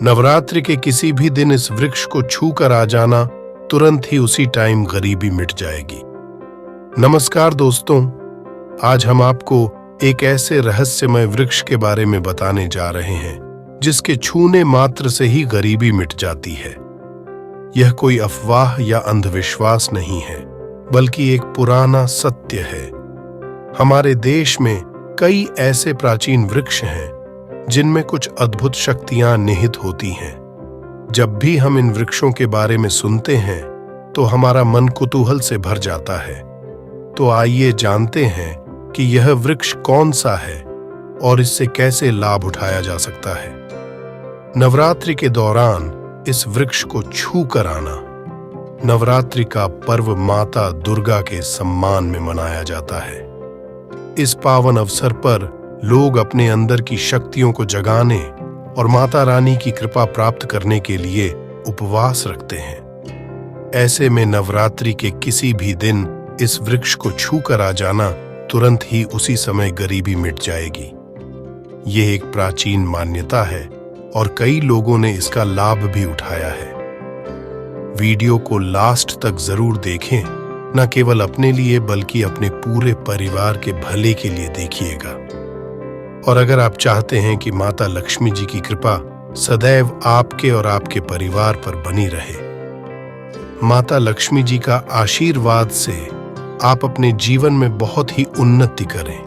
नवरात्रि के किसी भी दिन इस वृक्ष को छू कर आ जाना, तुरंत ही उसी टाइम गरीबी मिट जाएगी। नमस्कार दोस्तों, आज हम आपको एक ऐसे रहस्यमय वृक्ष के बारे में बताने जा रहे हैं जिसके छूने मात्र से ही गरीबी मिट जाती है। यह कोई अफवाह या अंधविश्वास नहीं है, बल्कि एक पुराना सत्य है। हमारे देश में कई ऐसे प्राचीन वृक्ष हैं जिनमें कुछ अद्भुत शक्तियां निहित होती हैं। जब भी हम इन वृक्षों के बारे में सुनते हैं तो हमारा मन कुतूहल से भर जाता है। तो आइए जानते हैं कि यह वृक्ष कौन सा है और इससे कैसे लाभ उठाया जा सकता है। नवरात्रि के दौरान इस वृक्ष को छू कर आना। नवरात्रि का पर्व माता दुर्गा के सम्मान में मनाया जाता है। इस पावन अवसर पर लोग अपने अंदर की शक्तियों को जगाने और माता रानी की कृपा प्राप्त करने के लिए उपवास रखते हैं। ऐसे में नवरात्रि के किसी भी दिन इस वृक्ष को छू कर आ जाना, तुरंत ही उसी समय गरीबी मिट जाएगी। यह एक प्राचीन मान्यता है और कई लोगों ने इसका लाभ भी उठाया है। वीडियो को लास्ट तक जरूर देखें, न केवल अपने लिए बल्कि अपने पूरे परिवार के भले के लिए देखिएगा। और अगर आप चाहते हैं कि माता लक्ष्मी जी की कृपा सदैव आपके और आपके परिवार पर बनी रहे, माता लक्ष्मी जी का आशीर्वाद से आप अपने जीवन में बहुत ही उन्नति करें,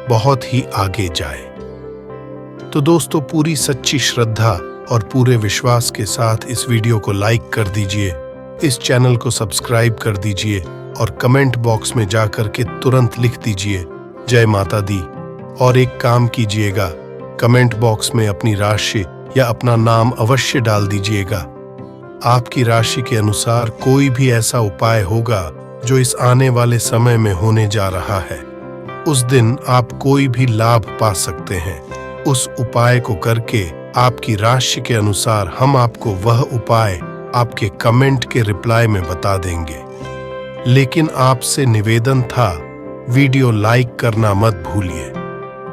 बहुत ही आगे जाएं। तो दोस्तों, पूरी सच्ची श्रद्धा और पूरे विश्वास के साथ इस वीडियो को लाइक कर दीजिए, इस चैनल को सब्सक्राइब कर दीजिए और कमेंट बॉक्स में जाकर के तुरंत लिख दीजिए जय माता दी। और एक काम कीजिएगा, कमेंट बॉक्स में अपनी राशि या अपना नाम अवश्य डाल दीजिएगा। आपकी राशि के अनुसार कोई भी ऐसा उपाय होगा जो इस आने वाले समय में होने जा रहा है, उस दिन आप कोई भी लाभ पा सकते हैं। उस उपाय को करके आपकी राशि के अनुसार हम आपको वह उपाय आपके कमेंट के रिप्लाई में बता देंगे। लेकिन आपसे निवेदन था, वीडियो लाइक करना मत भूलिए।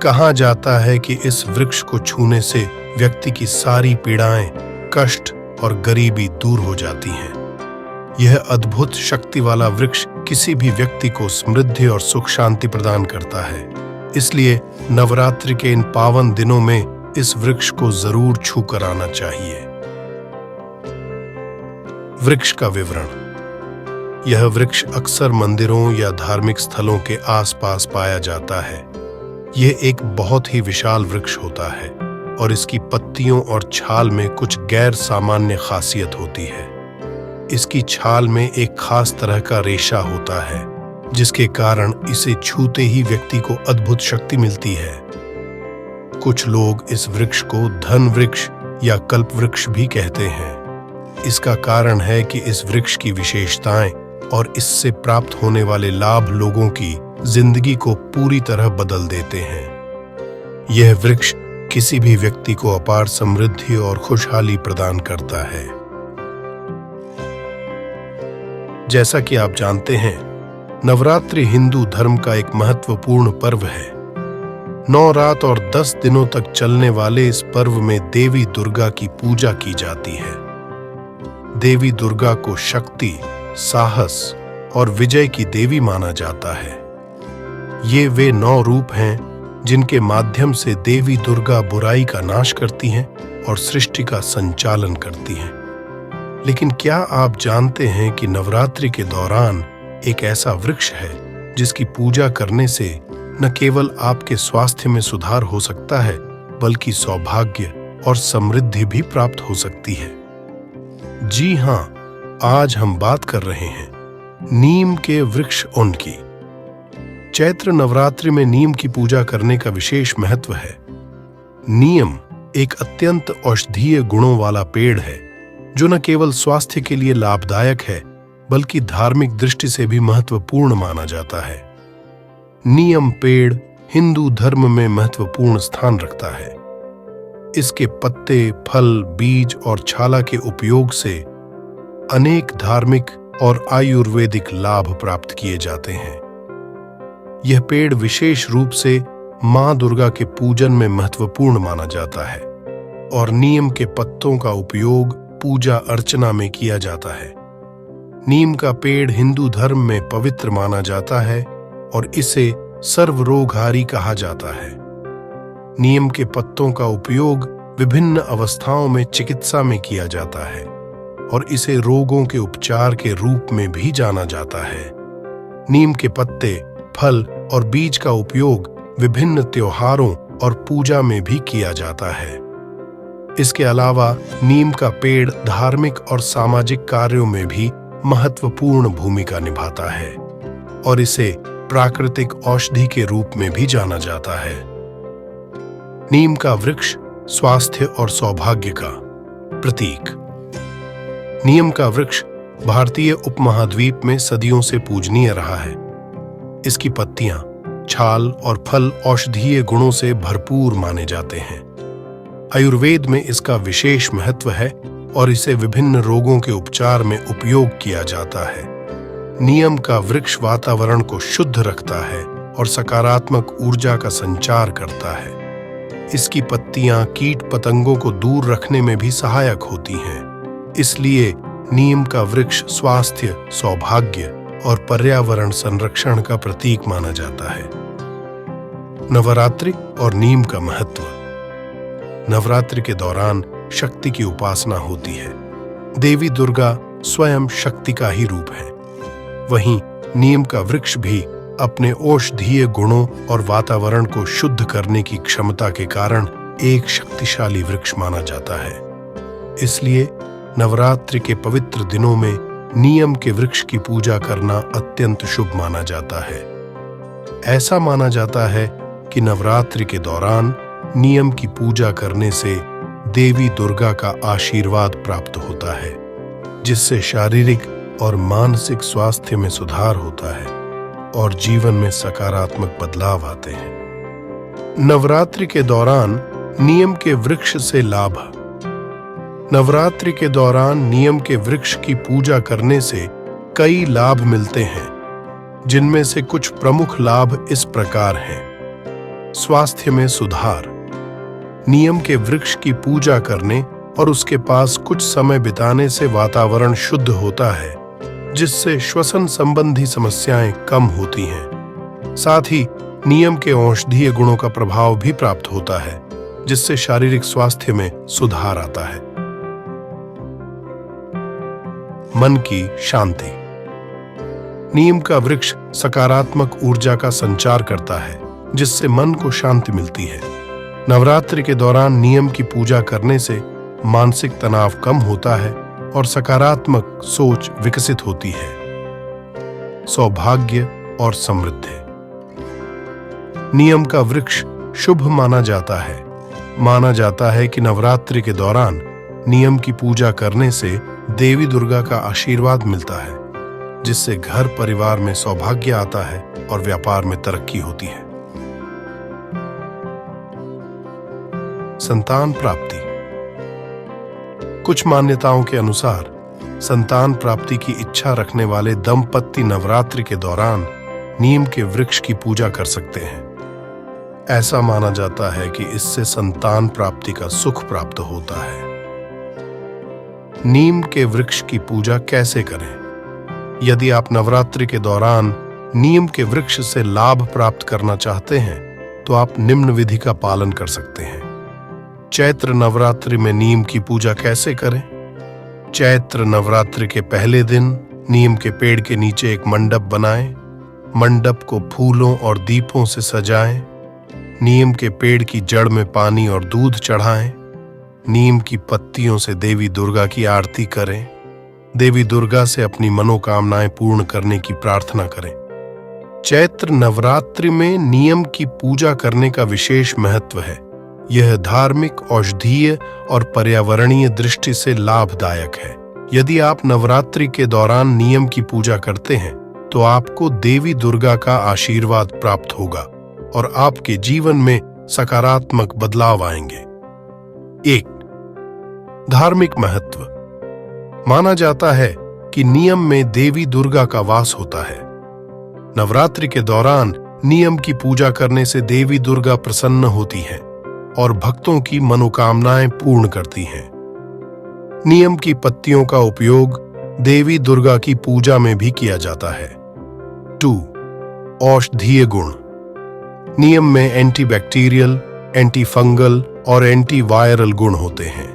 कहा जाता है कि इस वृक्ष को छूने से व्यक्ति की सारी पीड़ाएं, कष्ट और गरीबी दूर हो जाती हैं। यह अद्भुत शक्ति वाला वृक्ष किसी भी व्यक्ति को समृद्धि और सुख शांति प्रदान करता है। इसलिए नवरात्रि के इन पावन दिनों में इस वृक्ष को जरूर छू कर आना चाहिए। वृक्ष का विवरण। यह वृक्ष अक्सर मंदिरों या धार्मिक स्थलों के आसपास पाया जाता है। यह एक बहुत ही विशाल वृक्ष होता है और इसकी पत्तियों और छाल में कुछ गैर सामान्य खासियत होती है। इसकी छाल में एक खास तरह का रेशा होता है, जिसके कारण इसे छूते ही व्यक्ति को अद्भुत शक्ति मिलती है। कुछ लोग इस वृक्ष को धन वृक्ष या कल्प वृक्ष भी कहते हैं। इसका कारण है कि इस वृक्ष की विशेषताएं और इससे प्राप्त होने वाले लाभ लोगों की जिंदगी को पूरी तरह बदल देते हैं। यह वृक्ष किसी भी व्यक्ति को अपार समृद्धि और खुशहाली प्रदान करता है। जैसा कि आप जानते हैं, नवरात्रि हिंदू धर्म का एक महत्वपूर्ण पर्व है। 9 रात और 10 दिनों तक चलने वाले इस पर्व में देवी दुर्गा की पूजा की जाती है। देवी दुर्गा को शक्ति, साहस और विजय की देवी माना जाता है। ये वे 9 रूप हैं जिनके माध्यम से देवी दुर्गा बुराई का नाश करती हैं और सृष्टि का संचालन करती हैं। लेकिन क्या आप जानते हैं कि नवरात्रि के दौरान एक ऐसा वृक्ष है जिसकी पूजा करने से न केवल आपके स्वास्थ्य में सुधार हो सकता है, बल्कि सौभाग्य और समृद्धि भी प्राप्त हो सकती है। जी हाँ, आज हम बात कर रहे हैं नीम के वृक्ष उंड की। चैत्र नवरात्रि में नीम की पूजा करने का विशेष महत्व है। नीम एक अत्यंत औषधीय गुणों वाला पेड़ है जो न केवल स्वास्थ्य के लिए लाभदायक है, बल्कि धार्मिक दृष्टि से भी महत्वपूर्ण माना जाता है। नीम पेड़ हिंदू धर्म में महत्वपूर्ण स्थान रखता है। इसके पत्ते, फल, बीज और छाला के उपयोग से अनेक धार्मिक और आयुर्वेदिक लाभ प्राप्त किए जाते हैं। यह पेड़ विशेष रूप से मां दुर्गा के पूजन में महत्वपूर्ण माना जाता है और नीम के पत्तों का उपयोग पूजा अर्चना में किया जाता है। नीम का पेड़ हिंदू धर्म में पवित्र माना जाता है और इसे सर्वरोगहारी कहा जाता है। नीम के पत्तों का उपयोग विभिन्न अवस्थाओं में चिकित्सा में किया जाता है और इसे रोगों के उपचार के रूप में भी जाना जाता है। नीम के पत्ते, फल और बीज का उपयोग विभिन्न त्योहारों और पूजा में भी किया जाता है। इसके अलावा नीम का पेड़ धार्मिक और सामाजिक कार्यों में भी महत्वपूर्ण भूमिका निभाता है और इसे प्राकृतिक औषधि के रूप में भी जाना जाता है। नीम का वृक्ष स्वास्थ्य और सौभाग्य का प्रतीक। नीम का वृक्ष भारतीय उपमहाद्वीप में सदियों से पूजनीय रहा है। इसकी पत्तियां, छाल और फल औषधीय गुणों से भरपूर माने जाते हैं। आयुर्वेद में इसका विशेष महत्व है और इसे विभिन्न रोगों के उपचार में उपयोग किया जाता है। नीम का वृक्ष वातावरण को शुद्ध रखता है और सकारात्मक ऊर्जा का संचार करता है। इसकी पत्तियां कीट पतंगों को दूर रखने में भी सहायक होती हैं। इसलिए नीम का वृक्ष स्वास्थ्य, सौभाग्य और पर्यावरण संरक्षण का प्रतीक माना जाता है। नवरात्रि और नीम का महत्व। नवरात्रि के दौरान शक्ति की उपासना होती है। देवी दुर्गा स्वयं शक्ति का ही रूप है। वहीं नीम का वृक्ष भी अपने औषधीय गुणों और वातावरण को शुद्ध करने की क्षमता के कारण एक शक्तिशाली वृक्ष माना जाता है। इसलिए नवरात्रि के पवित्र दिनों में नीम के वृक्ष की पूजा करना अत्यंत शुभ माना जाता है। ऐसा माना जाता है कि नवरात्रि के दौरान नीम की पूजा करने से देवी दुर्गा का आशीर्वाद प्राप्त होता है, जिससे शारीरिक और मानसिक स्वास्थ्य में सुधार होता है और जीवन में सकारात्मक बदलाव आते हैं। नवरात्रि के दौरान नीम के वृक्ष से लाभ। नवरात्रि के दौरान नीम के वृक्ष की पूजा करने से कई लाभ मिलते हैं, जिनमें से कुछ प्रमुख लाभ इस प्रकार हैं। स्वास्थ्य में सुधार। नीम के वृक्ष की पूजा करने और उसके पास कुछ समय बिताने से वातावरण शुद्ध होता है, जिससे श्वसन संबंधी समस्याएं कम होती हैं। साथ ही नीम के औषधीय गुणों का प्रभाव भी प्राप्त होता है, जिससे शारीरिक स्वास्थ्य में सुधार आता है। मन की शांति। नीम का वृक्ष सकारात्मक ऊर्जा का संचार करता है, जिससे मन को शांति मिलती है। नवरात्रि के दौरान नीम की पूजा करने से मानसिक तनाव कम होता है और सकारात्मक सोच विकसित होती है। सौभाग्य और समृद्धि। नीम का वृक्ष शुभ माना जाता है। माना जाता है कि नवरात्रि के दौरान नीम की पूजा करने से देवी दुर्गा का आशीर्वाद मिलता है, जिससे घर परिवार में सौभाग्य आता है और व्यापार में तरक्की होती है। संतान प्राप्ति। कुछ मान्यताओं के अनुसार संतान प्राप्ति की इच्छा रखने वाले दंपत्ति नवरात्रि के दौरान नीम के वृक्ष की पूजा कर सकते हैं। ऐसा माना जाता है कि इससे संतान प्राप्ति का सुख प्राप्त होता है। नीम के वृक्ष की पूजा कैसे करें? यदि आप नवरात्रि के दौरान नीम के वृक्ष से लाभ प्राप्त करना चाहते हैं, तो आप निम्न विधि का पालन कर सकते हैं। चैत्र नवरात्रि में नीम की पूजा कैसे करें? चैत्र नवरात्रि के पहले दिन नीम के पेड़ के नीचे एक मंडप बनाएं। मंडप को फूलों और दीपों से सजाएं। नीम के पेड़ की जड़ में पानी और दूध चढ़ाएं। नीम की पत्तियों से देवी दुर्गा की आरती करें। देवी दुर्गा से अपनी मनोकामनाएं पूर्ण करने की प्रार्थना करें। चैत्र नवरात्रि में नीम की पूजा करने का विशेष महत्व है। यह धार्मिक, औषधीय और पर्यावरणीय दृष्टि से लाभदायक है। यदि आप नवरात्रि के दौरान नीम की पूजा करते हैं, तो आपको देवी दुर्गा का आशीर्वाद प्राप्त होगा और आपके जीवन में सकारात्मक बदलाव आएंगे। 1. धार्मिक महत्व। माना जाता है कि नीम में देवी दुर्गा का वास होता है। नवरात्रि के दौरान नीम की पूजा करने से देवी दुर्गा प्रसन्न होती हैं। और भक्तों की मनोकामनाएं पूर्ण करती हैं। नीम की पत्तियों का उपयोग देवी दुर्गा की पूजा में भी किया जाता है। 2. औषधीय गुण। नीम में एंटीबैक्टीरियल, एंटीफंगल और एंटीवायरल गुण होते हैं।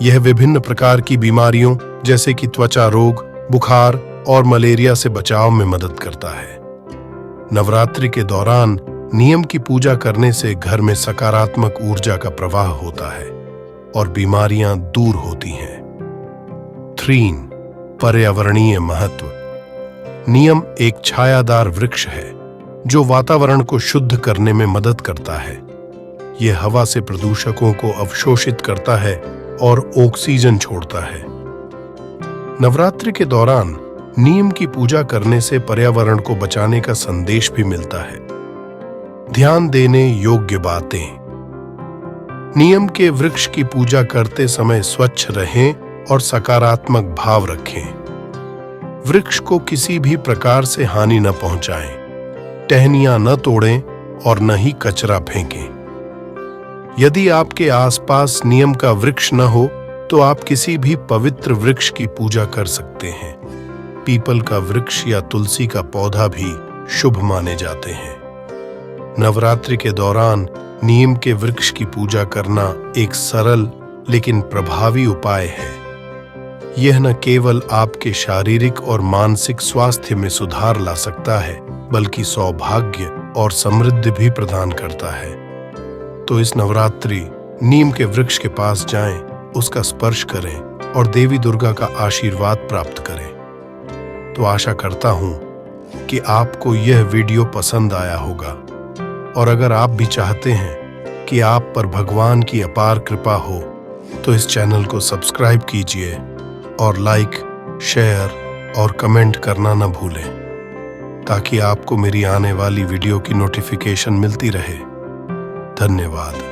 यह विभिन्न प्रकार की बीमारियों जैसे कि त्वचा रोग, बुखार और मलेरिया से बचाव में मदद करता है। नवरात्रि के दौरान नीम की पूजा करने से घर में सकारात्मक ऊर्जा का प्रवाह होता है और बीमारियां दूर होती हैं। 3. पर्यावरणीय महत्व। नीम एक छायादार वृक्ष है जो वातावरण को शुद्ध करने में मदद करता है। यह हवा से प्रदूषकों को अवशोषित करता है और ऑक्सीजन छोड़ता है। नवरात्रि के दौरान नीम की पूजा करने से पर्यावरण को बचाने का संदेश भी मिलता है। ध्यान देने योग्य बातें। नीम के वृक्ष की पूजा करते समय स्वच्छ रहें और सकारात्मक भाव रखें। वृक्ष को किसी भी प्रकार से हानि न पहुंचाएं, टहनियां न तोड़ें और न ही कचरा फेंकें। यदि आपके आसपास नीम का वृक्ष न हो तो आप किसी भी पवित्र वृक्ष की पूजा कर सकते हैं। पीपल का वृक्ष या तुलसी का पौधा भी शुभ माने जाते हैं। नवरात्रि के दौरान नीम के वृक्ष की पूजा करना एक सरल लेकिन प्रभावी उपाय है। यह न केवल आपके शारीरिक और मानसिक स्वास्थ्य में सुधार ला सकता है, बल्कि सौभाग्य और समृद्धि भी प्रदान करता है। तो इस नवरात्रि नीम के वृक्ष के पास जाएं, उसका स्पर्श करें और देवी दुर्गा का आशीर्वाद प्राप्त करें। तो आशा करता हूं कि आपको यह वीडियो पसंद आया होगा, और अगर आप भी चाहते हैं कि आप पर भगवान की अपार कृपा हो तो इस चैनल को सब्सक्राइब कीजिए और लाइक, शेयर और कमेंट करना न भूलें, ताकि आपको मेरी आने वाली वीडियो की नोटिफिकेशन मिलती रहे। धन्यवाद।